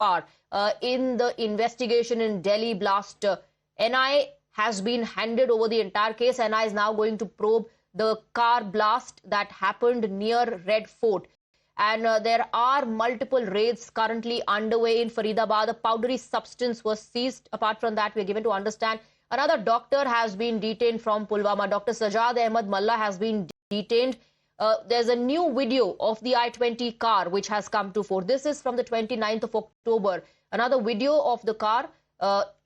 part in the investigation in Delhi blast. NIA has been handed over the entire case. NIA is now going to probe the car blast that happened near Red Fort. And there are multiple raids currently underway in Faridabad. A powdery substance was seized. Apart from that, we are given to understand another doctor has been detained from Pulwama. Dr. Sajad Ahmed Mallah has been detained. There's a new video of the I-20 car which has come to fore. This is from the 29th of October. Another video of the car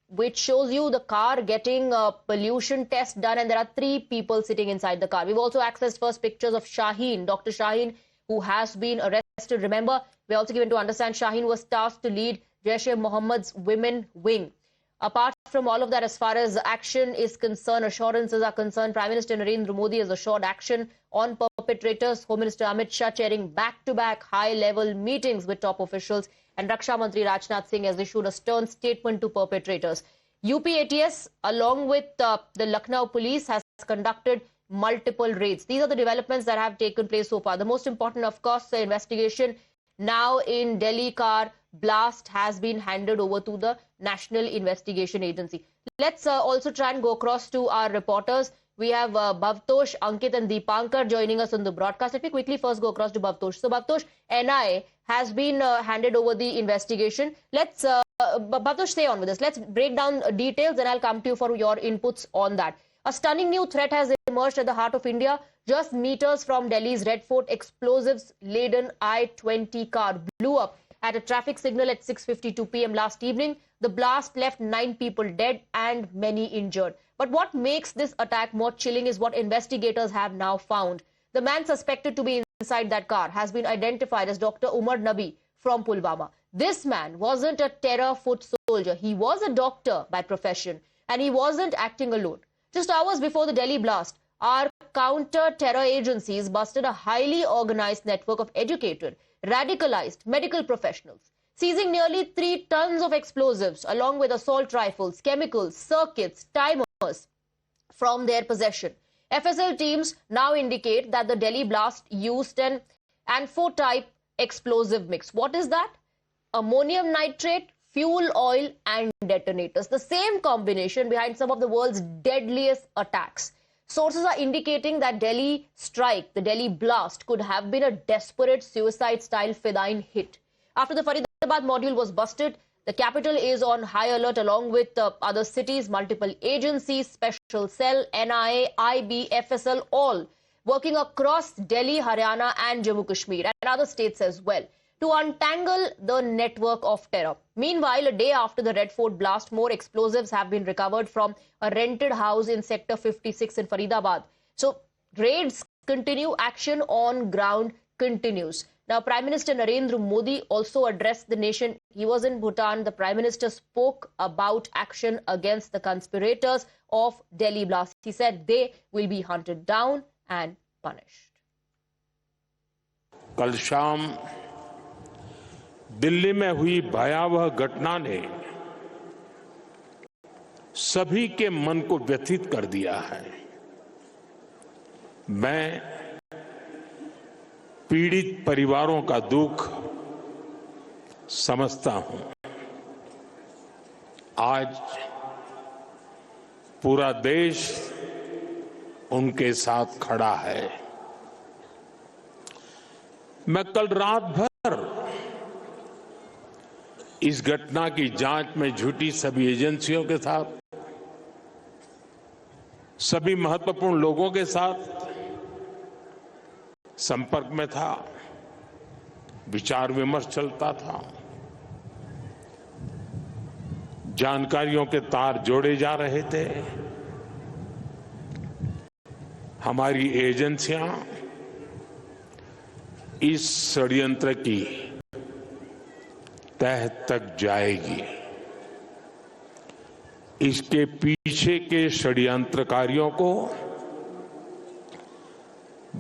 which shows you the car getting a pollution test done, and there are 3 people sitting inside the car. We've also accessed first pictures of Shaheen, Dr. Shaheen, who has been arrested. Remember, we're also given to understand Shaheen was tasked to lead Jaish-e-Mohammed's women wing. Apart from all of that, as far as action is concerned, assurances are concerned, Prime Minister Narendra Modi has assured action on perpetrators. Home Minister Amit Shah chairing back-to-back high-level meetings with top officials, and Raksha Mantri Rajnath Singh has issued a stern statement to perpetrators. UP ATS, along with the Lucknow police, has conducted multiple raids. These are the developments that have taken place so far. The most important, of course, the investigation now in Delhi car blast has been handed over to the National Investigation Agency. Let's also try and go across to our reporters. We have Bhavtosh, Ankit and Deepankar joining us on the broadcast. Let me quickly first go across to Bhavtosh. So Bhavtosh, NIA has been handed over the investigation. Let's, Bhavtosh, stay on with us. Let's break down details and I'll come to you for your inputs on that. A stunning new threat has emerged at the heart of India. Just meters from Delhi's Red Fort, explosives-laden I-20 car blew up at a traffic signal at 6:52 p.m. last evening. The blast left 9 people dead and many injured. But what makes this attack more chilling is what investigators have now found. The man suspected to be inside that car has been identified as Dr. Umar Nabi from Pulwama. This man wasn't a terror foot soldier. He was a doctor by profession, and he wasn't acting alone. Just hours before the Delhi blast, our counter-terror agencies busted a highly organized network of educated, radicalized medical professionals, seizing nearly 3 tons of explosives along with assault rifles, chemicals, circuits, timers from their possession. FSL teams now indicate that the Delhi blast used an ANFO-type explosive mix. What is that? Ammonium nitrate, fuel oil and detonators. The same combination behind some of the world's deadliest attacks. Sources are indicating that Delhi strike, the Delhi blast, could have been a desperate suicide-style Fedayeen hit. After the Faridabad module was busted, the capital is on high alert along with other cities, multiple agencies, Special Cell, NIA, IB, FSL, all working across Delhi, Haryana and Jammu Kashmir and other states as well to untangle the network of terror. Meanwhile, a day after the Red Fort blast, more explosives have been recovered from a rented house in Sector 56 in Faridabad. So, raids continue, action on ground continues. Now, Prime Minister Narendra Modi also addressed the nation. He was in Bhutan. The Prime Minister spoke about action against the conspirators of Delhi blast. He said they will be hunted down and punished. कल शाम दिल्ली में हुई भयावह घटना ने सभी के मन को व्यथित कर दिया है। मैं पीड़ित परिवारों का दुख समझता हूं। आज पूरा देश उनके साथ खड़ा है। मैं कल रात भर इस घटना की जांच में जुटी सभी एजेंसियों के साथ, सभी महत्वपूर्ण लोगों के साथ संपर्क में था, विचार विमर्श चलता था, जानकारियों के तार जोड़े जा रहे थे। हमारी एजेंसियां इस षड्यंत्र की तह तक जाएगी। इसके पीछे के षड्यंत्रकारियों को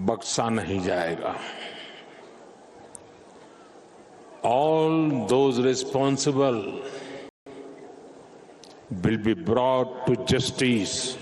बख्शा नहीं जाएगा। All those responsible will be brought to justice.